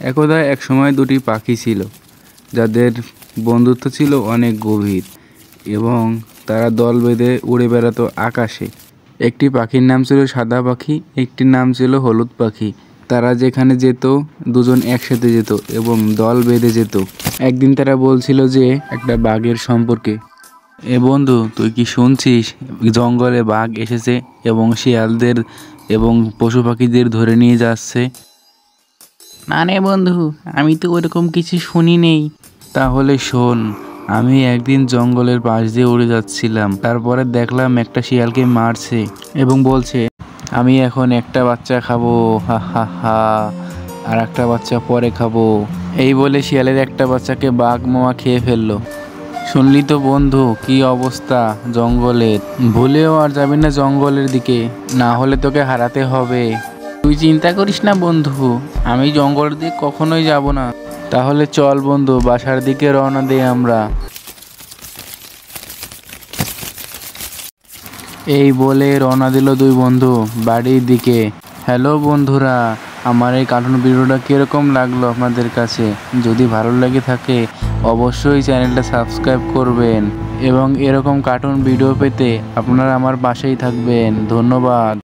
একদা একসময় দুটি পাখি ছিল যাদের বন্ধুত্ব ছিল অনেক গভীর এবং তারা দল বেঁধে উড়ে বেড়াতো আকাশে। একটি পাখির নাম ছিল সাদা পাখি, একটির নাম ছিল হলুদ পাখি। তারা যেখানে যেত দুজন একসাথে যেত এবং দল বেঁধে যেত। একদিন তারা বলছিল যে একটা বাঘের সম্পর্কে, এ বন্ধু তুই কি শুনছিস, জঙ্গলে বাঘ এসেছে এবং শিয়ালদের এবং পশু পাখিদের ধরে নিয়ে যাচ্ছে। না রে বন্ধু, আমি তো ওরকম কিছু শুনি নেই। তাহলে শোন, আমি একদিন জঙ্গলের পাশ দিয়ে উড়ে যাচ্ছিলাম, তারপরে দেখলাম একটা শিয়ালকে মারছে এবং বলছে আমি এখন একটা বাচ্চা খাবো, হা হা হা, আর একটা বাচ্চা পরে খাবো। এই বলে শিয়ালের একটা বাচ্চাকে বাঘ মামা খেয়ে ফেললো। শুনলি তো বন্ধু কি অবস্থা জঙ্গলের, ভুলেও আর যাবি না জঙ্গলের দিকে, না হলে তোকে হারাতে হবে। তুই চিন্তা করিস না বন্ধু, আমি জঙ্গলের দিকে কখনোই যাব না। তাহলে চল বন্ধু, বাসার দিকে রওনা দেই আমরা। এই বলে রওনা দিল দুই বন্ধু বাড়ির দিকে। হ্যালো বন্ধুরা, আমার এই কার্টুন ভিডিওটা কীরকম লাগলো আপনাদের কাছে? যদি ভালো লেগে থাকে অবশ্যই চ্যানেলটা সাবস্ক্রাইব করবেন এবং এরকম কার্টুন ভিডিও পেতে আপনারা আমার পাশেই থাকবেন। ধন্যবাদ।